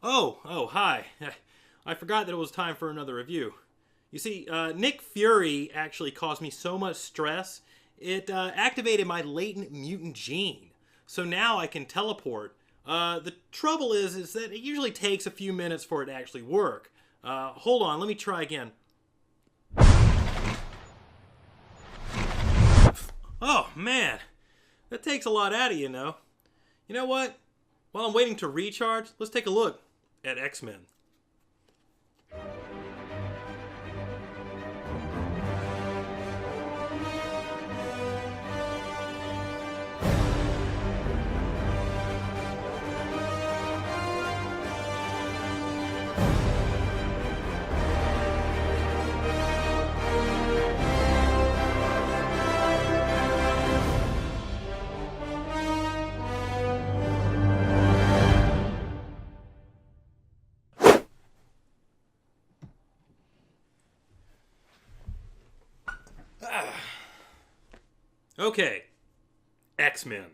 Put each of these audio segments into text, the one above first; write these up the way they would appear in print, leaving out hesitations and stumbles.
Oh, hi. I forgot that it was time for another review. You see, Nick Fury actually caused me so much stress, it activated my latent mutant gene. So now I can teleport. The trouble is that it usually takes a few minutes for it to actually work. Hold on, let me try again. Oh, man. That takes a lot out of you, know. You know what? While I'm waiting to recharge, let's take a look at X-Men. Okay, X-Men.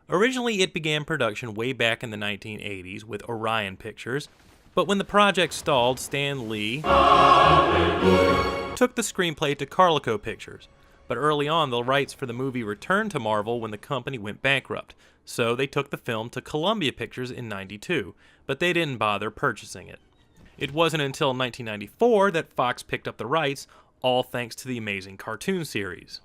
Originally, it began production way back in the 1980s with Orion Pictures, but when the project stalled, Stan Lee took the screenplay to Carlico Pictures. But early on, the rights for the movie returned to Marvel when the company went bankrupt, so they took the film to Columbia Pictures in '92, but they didn't bother purchasing it. It wasn't until 1994 that Fox picked up the rights, all thanks to the amazing cartoon series.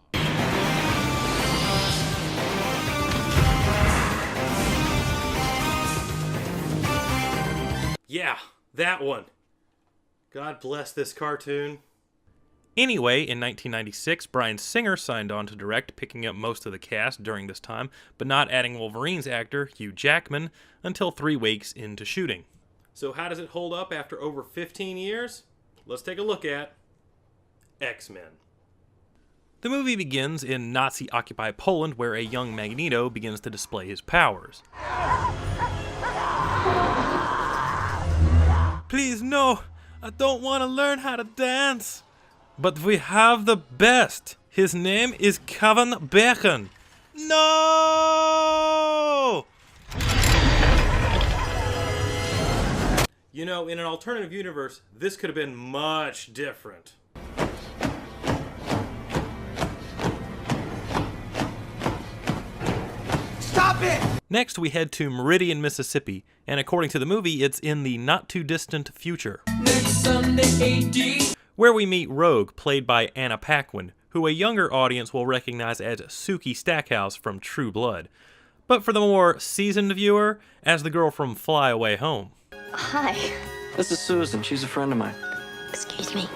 Yeah, that one. God bless this cartoon. Anyway, in 1996, Bryan Singer signed on to direct, picking up most of the cast during this time, but not adding Wolverine's actor, Hugh Jackman, until 3 weeks into shooting. So how does it hold up after over 15 years? Let's take a look at X-Men. The movie begins in Nazi-occupied Poland, where a young Magneto begins to display his powers. Please, no, I don't want to learn how to dance. But we have the best. His name is Kevin Bacon. No! You know, in an alternative universe, this could have been much different. Stop it! Next, we head to Meridian, Mississippi, and according to the movie, it's in the not-too-distant future. Next Sunday, AD. Where we meet Rogue, played by Anna Paquin, who a younger audience will recognize as Suki Stackhouse from True Blood, but for the more seasoned viewer, as the girl from Fly Away Home. Hi. This is Susan. She's a friend of mine. Excuse me.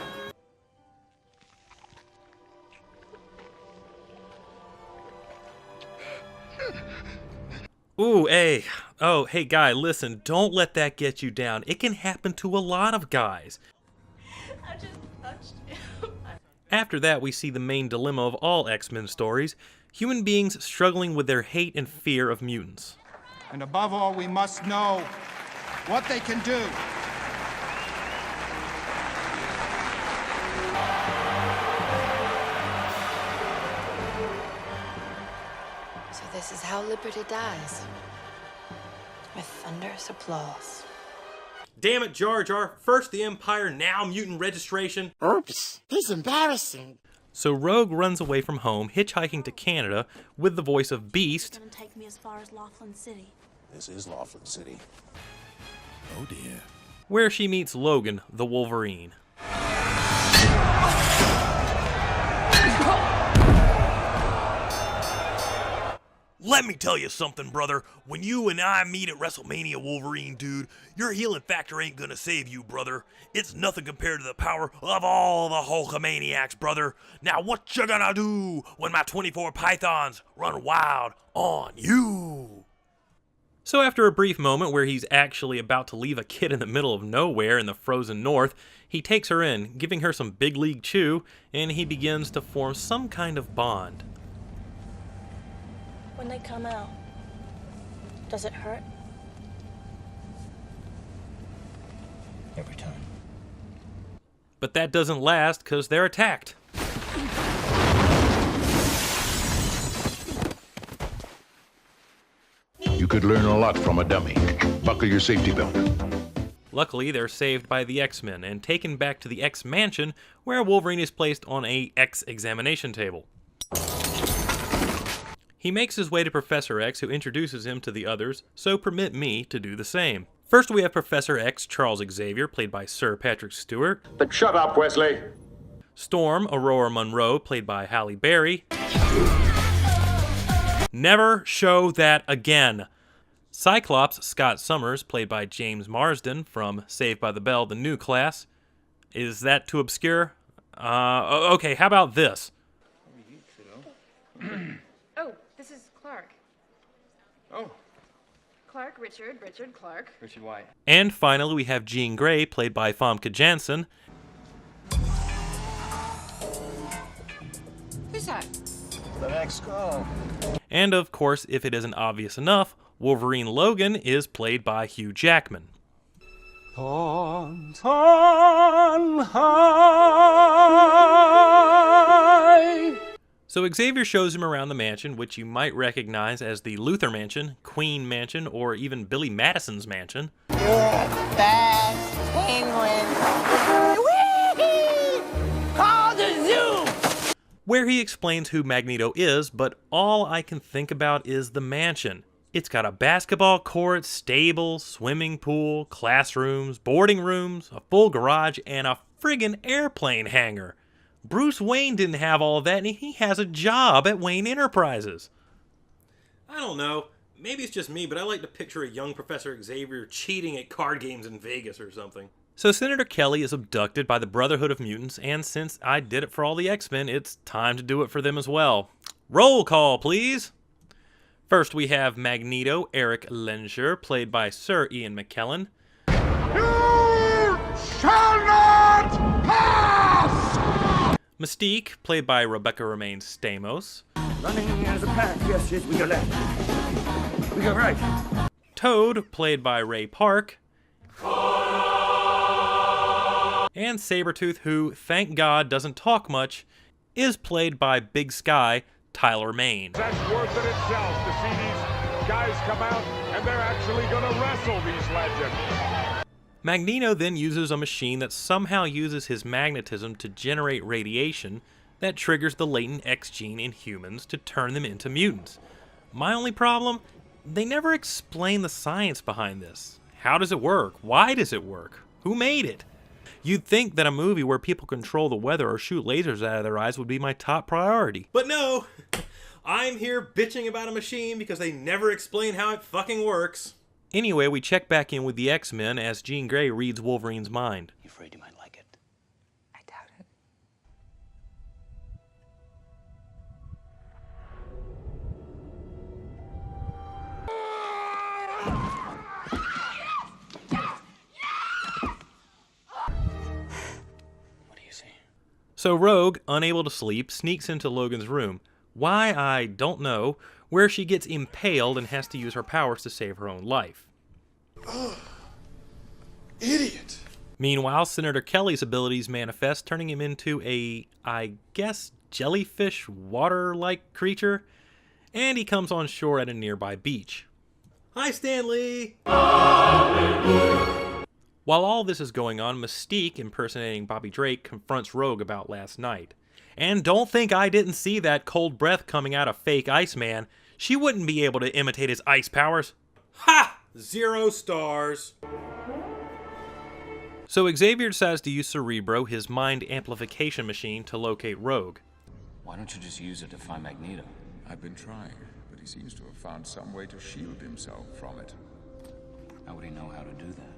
Ooh, hey. Oh, hey, guy, listen, don't let that get you down. It can happen to a lot of guys. I just touched you. After that, we see the main dilemma of all X-Men stories, human beings struggling with their hate and fear of mutants. And above all, we must know what they can do. So this is how liberty dies. With thunderous applause. Damn it, Jar Jar. First the Empire, now mutant registration. Oops, this is embarrassing. So Rogue runs away from home, hitchhiking to Canada with the voice of Beast. It's gonna take me as far as Laughlin City. This is Laughlin City. Oh dear. Where she meets Logan, the Wolverine. Let me tell you something, brother. When you and I meet at WrestleMania, Wolverine, dude, your healing factor ain't gonna save you, brother. It's nothing compared to the power of all the Hulkamaniacs, brother. Now what you gonna do when my 24 pythons run wild on you? So after a brief moment where he's actually about to leave a kid in the middle of nowhere in the frozen north, he takes her in, giving her some big league chew, and he begins to form some kind of bond. When they come out, does it hurt? Every time. But that doesn't last because they're attacked. You could learn a lot from a dummy, but Buckle your safety belt. Luckily, they're saved by the X-Men and taken back to the X-Mansion, where Wolverine is placed on a X-examination table. He makes his way to Professor X, who introduces him to the others, so permit me to do the same. First, we have Professor X, Charles Xavier, played by Sir Patrick Stewart. But shut up, Wesley. Storm, Aurora Monroe, played by Halle Berry. Never show that again. Cyclops, Scott Summers, played by James Marsden from Saved by the Bell, the new class. Is that too obscure? Okay, how about this? Oh, this is Clark. Oh. Clark, Richard Clark. Richard White. And finally, we have Jean Grey, played by Famke Janssen. Who's that? The next call. And of course, if it isn't obvious enough, Wolverine Logan is played by Hugh Jackman. On high. So Xavier shows him around the mansion, which you might recognize as the Luthor Mansion, Queen Mansion, or even Billy Madison's mansion. You're a fast penguin. Call the zoo. Where he explains who Magneto is, but all I can think about is the mansion. It's got a basketball court, stable, swimming pool, classrooms, boarding rooms, a full garage, and a friggin' airplane hangar. Bruce Wayne didn't have all of that, and he has a job at Wayne Enterprises. I don't know. Maybe it's just me, but I like to picture a young Professor Xavier cheating at card games in Vegas or something. So Senator Kelly is abducted by the Brotherhood of Mutants, and since I did it for all the X-Men, it's time to do it for them as well. Roll call, please! First, we have Magneto, Eric Lehnsherr, played by Sir Ian McKellen. You shall not pass! Mystique, played by Rebecca Romaine Stamos. Running as a pack. Yes, we go left. We go right. Toad, played by Ray Park. And Sabretooth, who, thank God, doesn't talk much, is played by Big Sky, Tyler Mane. That's worth it itself to see these guys come out and they're actually going to wrestle these legends. Magneto then uses a machine that somehow uses his magnetism to generate radiation that triggers the latent X gene in humans to turn them into mutants. My only problem? They never explain the science behind this. How does it work? Why does it work? Who made it? You'd think that a movie where people control the weather or shoot lasers out of their eyes would be my top priority. But no! I'm here bitching about a machine because they never explain how it fucking works. Anyway, we check back in with the X-Men as Jean Grey reads Wolverine's mind. You afraid you might like it? I doubt it. What do you see? So Rogue, unable to sleep, sneaks into Logan's room. Why, I don't know, where she gets impaled and has to use her powers to save her own life. Idiot! Meanwhile, Senator Kelly's abilities manifest, turning him into a, I guess, jellyfish water-like creature, and he comes on shore at a nearby beach. Hi, Stanley! While all this is going on, Mystique, impersonating Bobby Drake, confronts Rogue about last night. And don't think I didn't see that cold breath coming out of fake Iceman. She wouldn't be able to imitate his ice powers. Ha! 0 stars. So Xavier decides to use Cerebro, his mind amplification machine, to locate Rogue. Why don't you just use it to find Magneto? I've been trying, but he seems to have found some way to shield himself from it. How would he know how to do that?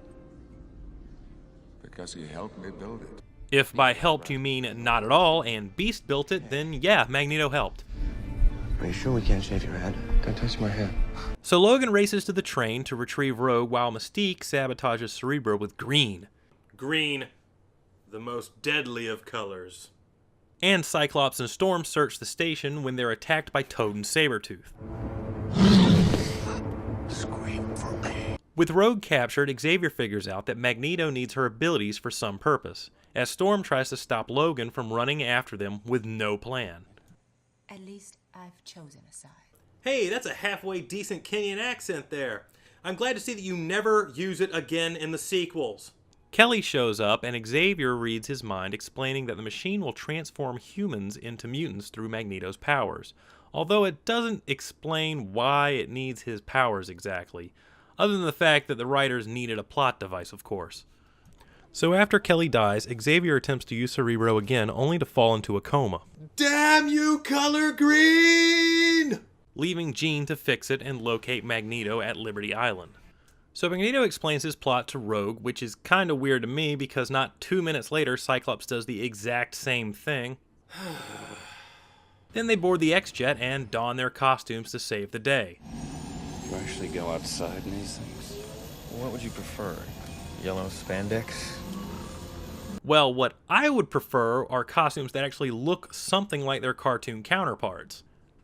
Because he helped me build it. If by helped you mean not at all, and Beast built it, then yeah, Magneto helped. Are you sure we can't shave your head? Don't touch my head. So Logan races to the train to retrieve Rogue while Mystique sabotages Cerebro with green. Green, the most deadly of colors. And Cyclops and Storm search the station when they're attacked by Toad and Sabretooth. Scream for me. With Rogue captured, Xavier figures out that Magneto needs her abilities for some purpose, as Storm tries to stop Logan from running after them with no plan. At least I've chosen a side. Hey, that's a halfway decent Kenyan accent there. I'm glad to see that you never use it again in the sequels. Kelly shows up and Xavier reads his mind, explaining that the machine will transform humans into mutants through Magneto's powers, although it doesn't explain why it needs his powers exactly, other than the fact that the writers needed a plot device, of course. So after Kelly dies, Xavier attempts to use Cerebro again, only to fall into a coma. Damn you, Color Green! Leaving Jean to fix it and locate Magneto at Liberty Island. So Magneto explains his plot to Rogue, which is kinda weird to me because not 2 minutes later, Cyclops does the exact same thing. Then they board the X-Jet and don their costumes to save the day. You actually go outside in these things? What would you prefer? Yellow spandex? Well, what I would prefer are costumes that actually look something like their cartoon counterparts.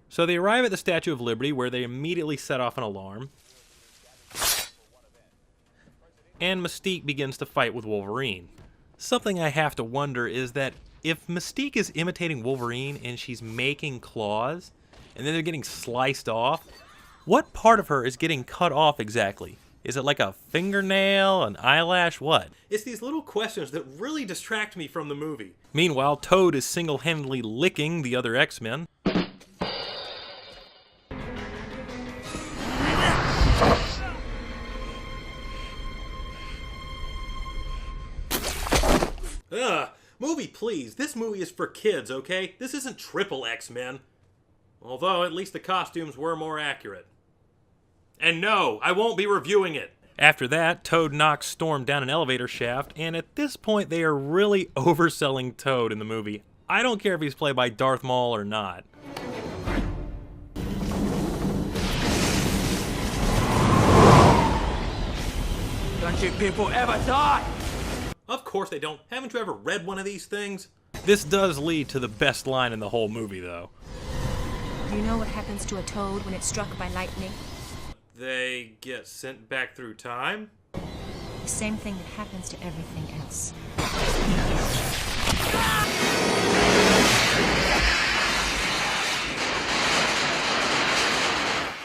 So they arrive at the Statue of Liberty, where they immediately set off an alarm. And Mystique begins to fight with Wolverine. Something I have to wonder is that if Mystique is imitating Wolverine and she's making claws, and then they're getting sliced off, what part of her is getting cut off exactly? Is it like a fingernail, an eyelash, what? It's these little questions that really distract me from the movie. Meanwhile, Toad is single-handedly licking the other X-Men. Movie, please. This movie is for kids, okay? This isn't Triple X-Men. Although, at least the costumes were more accurate. And no, I won't be reviewing it. After that, Toad knocks Storm down an elevator shaft, and at this point they are really overselling Toad in the movie. I don't care if he's played by Darth Maul or not. Don't you people ever die? Of course they don't. Haven't you ever read one of these things? This does lead to the best line in the whole movie, though. Do you know what happens to a toad when it's struck by lightning? They get sent back through time? The same thing that happens to everything else.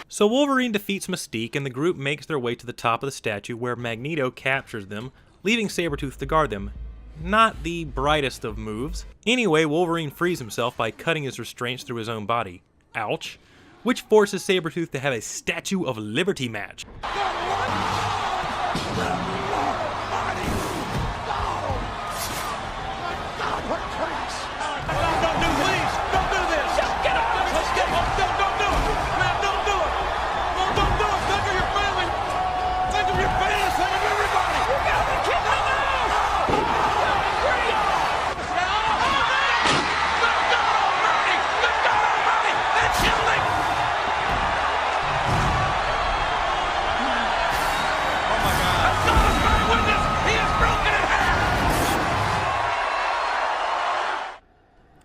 So Wolverine defeats Mystique, and the group makes their way to the top of the statue where Magneto captures them, leaving Sabretooth to guard them. Not the brightest of moves. Anyway, Wolverine frees himself by cutting his restraints through his own body. Ouch. Which forces Sabretooth to have a Statue of Liberty match.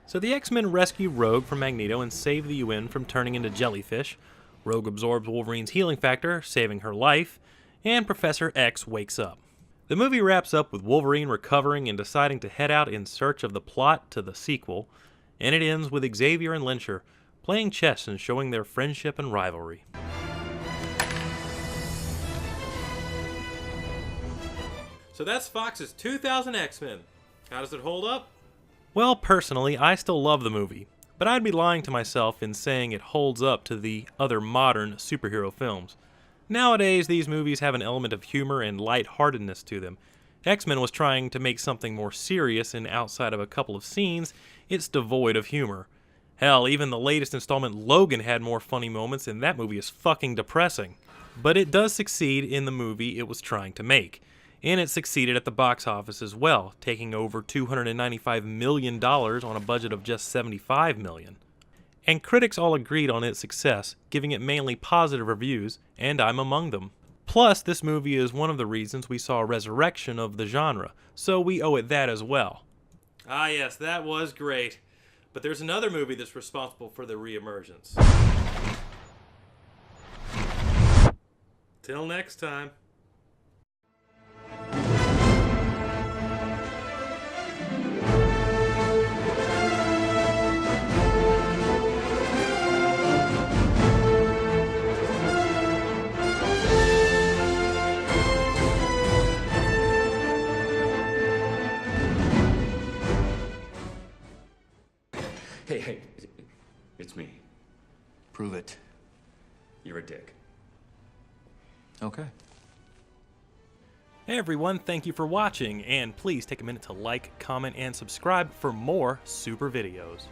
So the X-Men rescue Rogue from Magneto and save the UN from turning into jellyfish. Rogue absorbs Wolverine's healing factor, saving her life, and Professor X wakes up. The movie wraps up with Wolverine recovering and deciding to head out in search of the plot to the sequel, and it ends with Xavier and Lyncher playing chess and showing their friendship and rivalry. So that's Fox's 2000 X-Men. How does it hold up? Well, personally, I still love the movie, but I'd be lying to myself in saying it holds up to the other modern superhero films. Nowadays, these movies have an element of humor and lightheartedness to them. X-Men was trying to make something more serious, and outside of a couple of scenes, it's devoid of humor. Hell, even the latest installment, Logan, had more funny moments, and that movie is fucking depressing. But it does succeed in the movie it was trying to make. And it succeeded at the box office as well, taking over $295 million on a budget of just $75 million. And critics all agreed on its success, giving it mainly positive reviews, and I'm among them. Plus, this movie is one of the reasons we saw a resurrection of the genre, so we owe it that as well. Ah yes, that was great. But there's another movie that's responsible for the reemergence. Till next time. Hey, it's me. Prove it. You're a dick. Okay. Hey everyone, thank you for watching, and please take a minute to like, comment, and subscribe for more super videos.